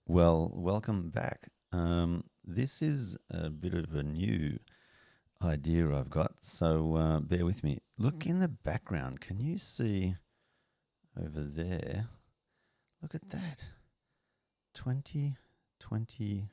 Well, welcome back. This is a bit of a new idea I've got, so bear with me. Look in the background. Can you see over there? Look at that. 2025.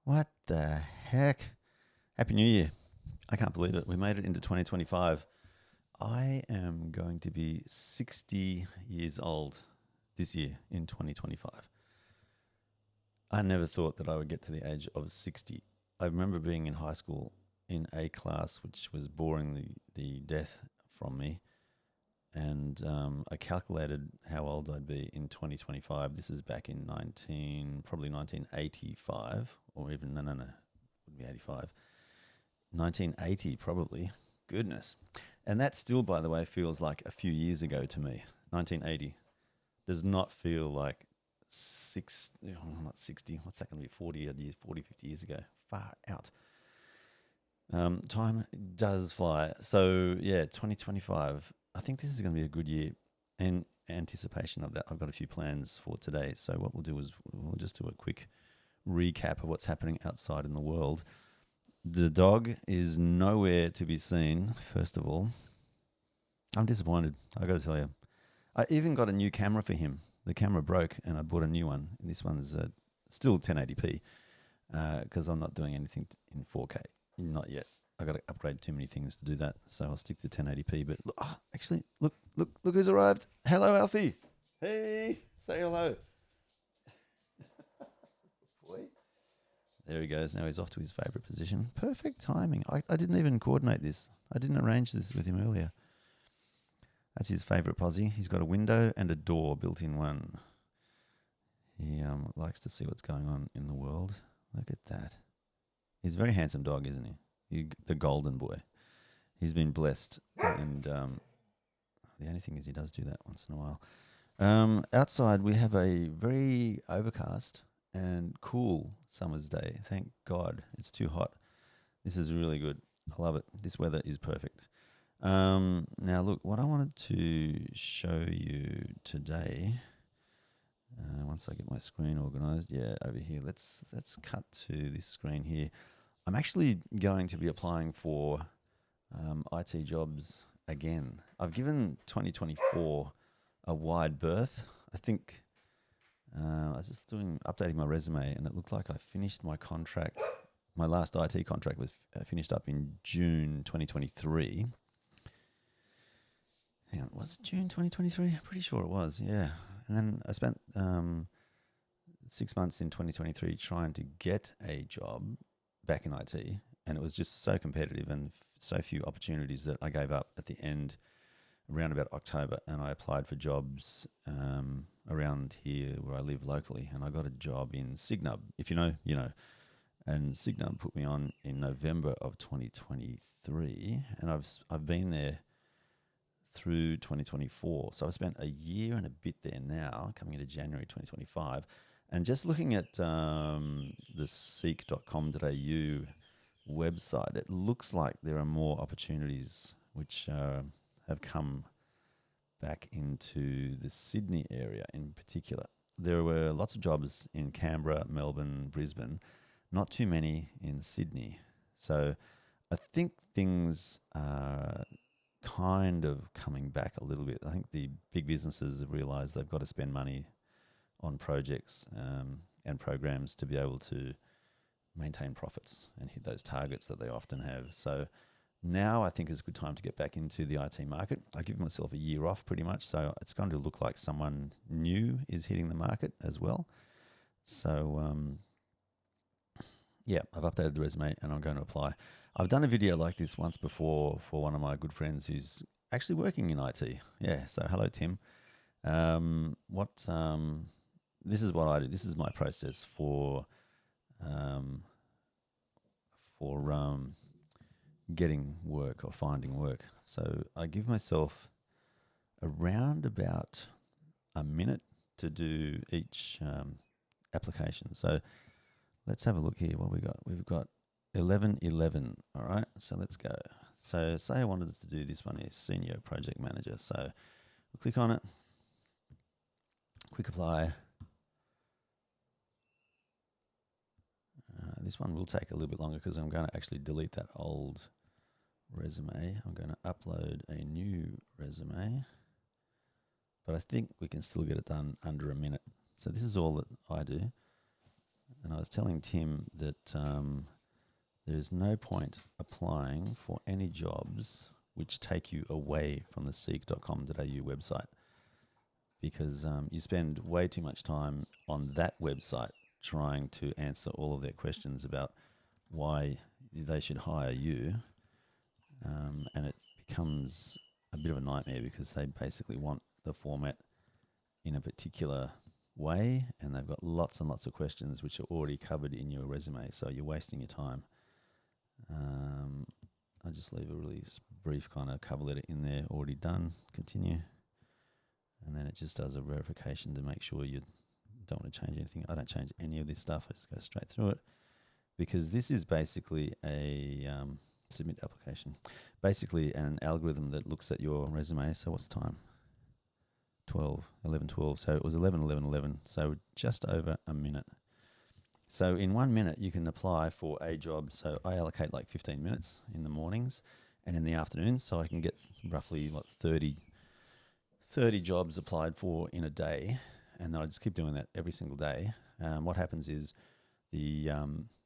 What the heck? Happy New Year. I can't believe it. We made it into 2025. I am going to be 60 years old this year in 2025. I never thought that I would get to the age of 60. I remember being in high school in a class which was boring the death from me. And I calculated how old I'd be in 2025. This is back in probably 1985, or even, no, wouldn't be 85. 1980 probably. Goodness. And that still, by the way, feels like a few years ago to me. 1980 does not feel like not 60. What's that going to be? 40 years, 40, 50 years ago. Far out. Time does fly. So, yeah, 2025. I think this is going to be a good year. In anticipation of that, I've got a few plans for today. So, what we'll do is we'll just do a quick recap of what's happening outside in the world. The dog is nowhere to be seen, first of all. I'm disappointed, I got to tell you. I even got a new camera for him. The camera broke and I bought a new one. And this one's still 1080p because I'm not doing anything in 4K. Not yet. I got to upgrade too many things to do that. So I'll stick to 1080p. But look, look who's arrived. Hello, Alfie. Hey, say hello. Boy. There he goes. Now he's off to his favourite position. Perfect timing. I didn't even coordinate this. I didn't arrange this with him earlier. That's his favourite posse. He's got a window and a door built in one. He likes to see what's going on in the world. Look at that. He's a very handsome dog, isn't he? The golden boy. He's been blessed. And the only thing is he does do that once in a while. Outside we have a very overcast and cool summer's day. Thank God. It's too hot. This is really good. I love it. This weather is perfect. Now, look, what I wanted to show you today, once I get my screen organized, over here, let's cut to this screen here. I'm actually going to be applying for IT jobs again. I've given 2024 a wide berth. I think I was just updating my resume, and it looked like I finished my contract. My last IT contract was finished up in June 2023. Hang on, was it June 2023? I'm pretty sure it was, yeah. And then I spent 6 months in 2023 trying to get a job back in IT, and it was just so competitive and so few opportunities that I gave up at the end around about October, and I applied for jobs around here where I live locally, and I got a job in Signub. If you know, you know. And Signub put me on in November of 2023, and I've been there through 2024. So I spent a year and a bit there now, coming into January 2025. And just looking at the seek.com.au website, it looks like there are more opportunities which have come back into the Sydney area in particular. There were lots of jobs in Canberra, Melbourne, Brisbane, not too many in Sydney. So I think things are kind of coming back a little bit. I think the big businesses have realised they've got to spend money on projects and programs to be able to maintain profits and hit those targets that they often have. So now I think is a good time to get back into the IT market. I give myself a year off pretty much, so it's going to look like someone new is hitting the market as well. So I've updated the resume and I'm going to apply. I've done a video like this once before for one of my good friends who's actually working in IT. Yeah, so hello, Tim. This is what I do. This is my process for getting work or finding work. So I give myself around about a minute to do each application. So let's have a look here. What we got? We've got 11:11. All right. So let's go. So say I wanted to do this one here, Senior Project Manager. So we'll click on it. Quick apply. this one will take a little bit longer because I'm going to actually delete that old resume. I'm going to upload a new resume, but I think we can still get it done under a minute. So this is all that I do. And I was telling Tim that there's no point applying for any jobs which take you away from the seek.com.au website, because you spend way too much time on that website trying to answer all of their questions about why they should hire you, and it becomes a bit of a nightmare because they basically want the format in a particular way, and they've got lots and lots of questions which are already covered in your resume, so you're wasting your time. I'll just leave a really brief kind of cover letter in there, already done, continue, and then it just does a verification to make sure you don't want to change anything. I don't change any of this stuff, I just go straight through it, because this is basically a submit application, basically an algorithm that looks at your resume. So what's the time? 11:12. So it was 11:11:11. So just over a minute. So in 1 minute, you can apply for a job. So I allocate like 15 minutes in the mornings and in the afternoons. So I can get roughly 30 jobs applied for in a day. And then I just keep doing that every single day. What happens is the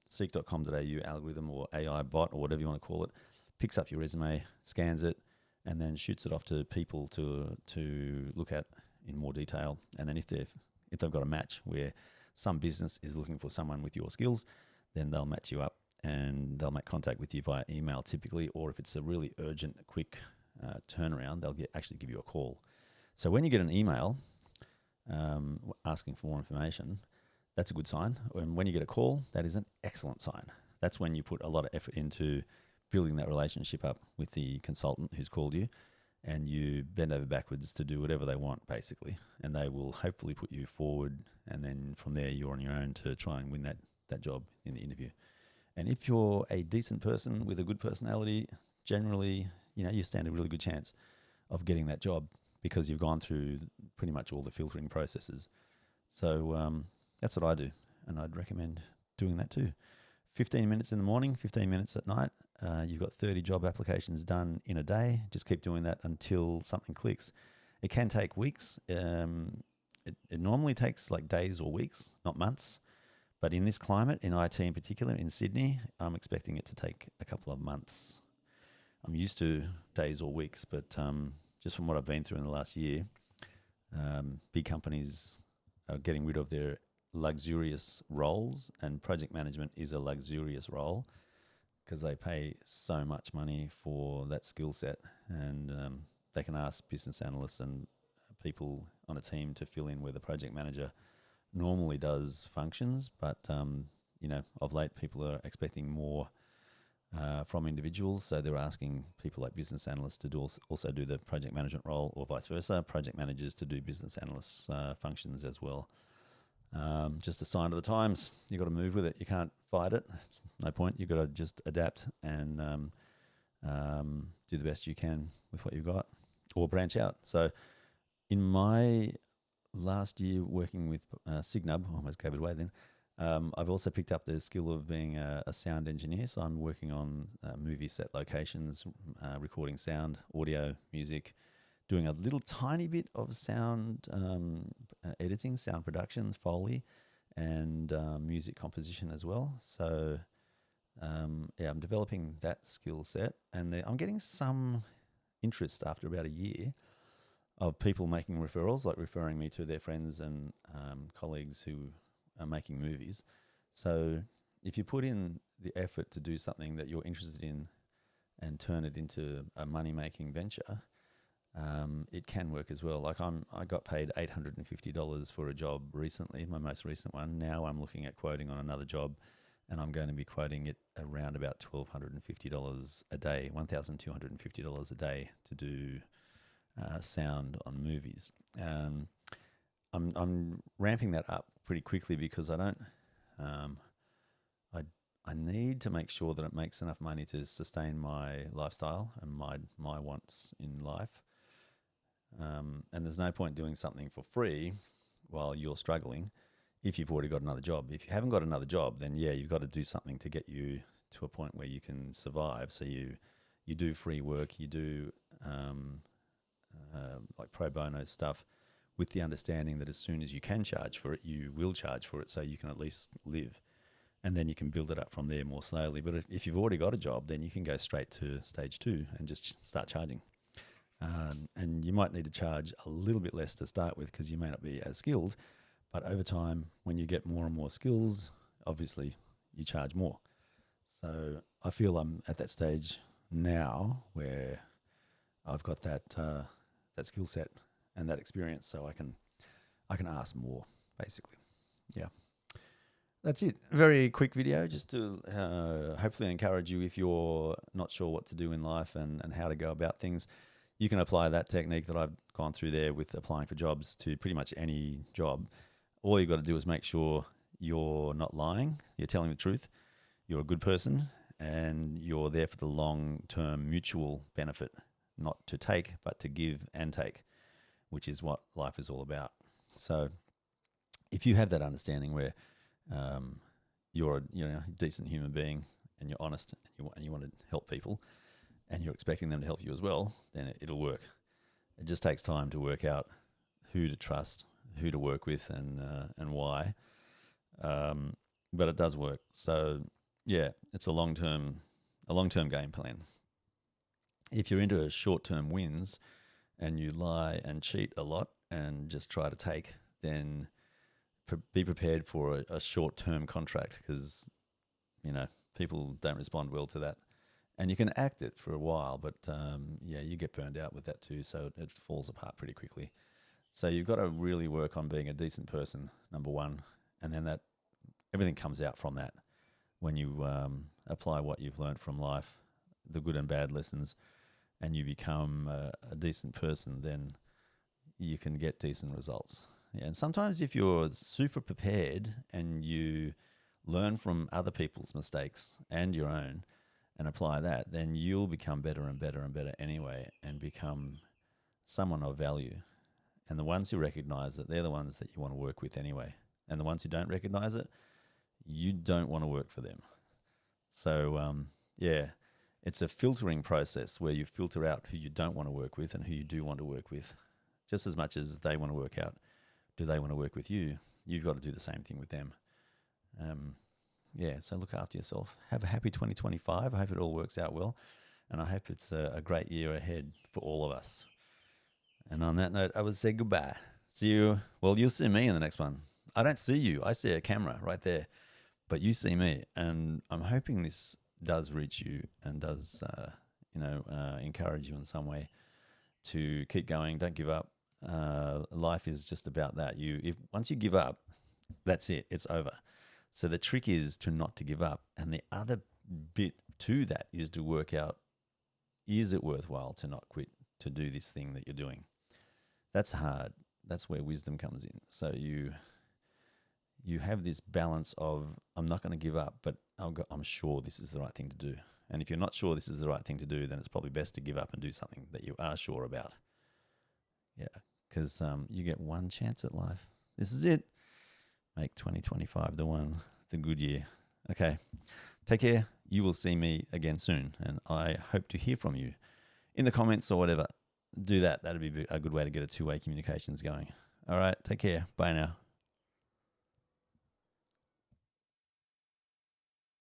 seek.com.au algorithm or AI bot or whatever you want to call it picks up your resume, scans it, and then shoots it off to people to look at in more detail. And then if they've got a match where some business is looking for someone with your skills, then they'll match you up and they'll make contact with you via email typically, or if it's a really urgent, quick turnaround, they'll actually give you a call. So when you get an email asking for more information, that's a good sign. And when you get a call, that is an excellent sign. That's when you put a lot of effort into building that relationship up with the consultant who's called you, and you bend over backwards to do whatever they want, basically. And they will hopefully put you forward, and then from there you're on your own to try and win that job in the interview. And if you're a decent person with a good personality, generally, you stand a really good chance of getting that job because you've gone through pretty much all the filtering processes. So that's what I do, and I'd recommend doing that too. 15 minutes in the morning, 15 minutes at night. You've got 30 job applications done in a day. Just keep doing that until something clicks. It can take weeks. It normally takes like days or weeks, not months. But in this climate, in IT in particular, in Sydney, I'm expecting it to take a couple of months. I'm used to days or weeks, but just from what I've been through in the last year, big companies are getting rid of their luxurious roles, and project management is a luxurious role because they pay so much money for that skill set, and they can ask business analysts and people on a team to fill in where the project manager normally does functions. But of late people are expecting more from individuals, so they're asking people like business analysts to also do the project management role, or vice versa, project managers to do business analysts functions as well. Just a sign of the times. You've got to move with it. You can't fight it. It's no point. You've got to just adapt and do the best you can with what you've got, or branch out. So in my last year working with Signub, I almost gave it away then, I've also picked up the skill of being a sound engineer. So I'm working on movie set locations, recording sound, audio, music, doing a little tiny bit of sound editing, sound production, Foley, and music composition as well. So I'm developing that skill set, and I'm getting some interest after about a year of people making referrals, like referring me to their friends and colleagues who are making movies. So if you put in the effort to do something that you're interested in and turn it into a money-making venture, it can work as well. Like I got paid $850 for a job recently, my most recent one. Now I'm looking at quoting on another job, and I'm going to be quoting it around about $1,250 a day, $1,250 a day to do sound on movies. I'm ramping that up pretty quickly because I need to make sure that it makes enough money to sustain my lifestyle and my wants in life. And there's no point doing something for free while you're struggling if you've already got another job. If you haven't got another job, then yeah, you've got to do something to get you to a point where you can survive. So you do free work, you do like pro bono stuff, with the understanding that as soon as you can charge for it, you will charge for it, so you can at least live, and then you can build it up from there more slowly. But if you've already got a job, then you can go straight to stage 2 and just start charging. And you might need to charge a little bit less to start with because you may not be as skilled, but over time, when you get more and more skills, obviously you charge more. So I feel I'm at that stage now where I've got that skill set and that experience, so I can ask more, basically. Yeah. That's it. Very quick video, just to hopefully encourage you if you're not sure what to do in life and how to go about things. You can apply that technique that I've gone through there with applying for jobs to pretty much any job. All you've got to do is make sure you're not lying, you're telling the truth, you're a good person, and you're there for the long-term mutual benefit, not to take, but to give and take, which is what life is all about. So if you have that understanding where you're a decent human being and you're honest and you want to help people and you're expecting them to help you as well, then it'll work. It just takes time to work out who to trust, who to work with, and why. But it does work. So yeah, it's a long-term game plan. If you're into short-term wins and you lie and cheat a lot and just try to take, then be prepared for a short-term contract, because people don't respond well to that. And you can act it for a while, but you get burned out with that too, so it falls apart pretty quickly. So you've got to really work on being a decent person, number one, and then that everything comes out from that. When you apply what you've learned from life, the good and bad lessons, and you become a decent person, then you can get decent results. Yeah, and sometimes if you're super prepared and you learn from other people's mistakes and your own and apply that, then you'll become better and better and better anyway and become someone of value. And the ones who recognize it, they're the ones that you want to work with anyway. And the ones who don't recognize it, you don't want to work for them. So, it's a filtering process where you filter out who you don't want to work with and who you do want to work with. Just as much as they want to work out, do they want to work with you? You've got to do the same thing with them. So look after yourself. Have a happy 2025. I hope it all works out well. And I hope it's a great year ahead for all of us. And on that note, I would say goodbye. See you. Well, you'll see me in the next one. I don't see you. I see a camera right there. But you see me. And I'm hoping this does reach you and does, encourage you in some way to keep going. Don't give up. Life is just about that. Once you give up, that's it. It's over. So the trick is not to give up. And the other bit to that is to work out, is it worthwhile to not quit, to do this thing that you're doing? That's hard. That's where wisdom comes in. So you have this balance of, I'm not going to give up, but I'm sure this is the right thing to do. And if you're not sure this is the right thing to do, then it's probably best to give up and do something that you are sure about. Yeah, because you get one chance at life. This is it. Make 2025 the good year. Okay, take care. You will see me again soon, and I hope to hear from you in the comments or whatever. Do that. That'd be a good way to get a two-way communications going. All right, take care. Bye now.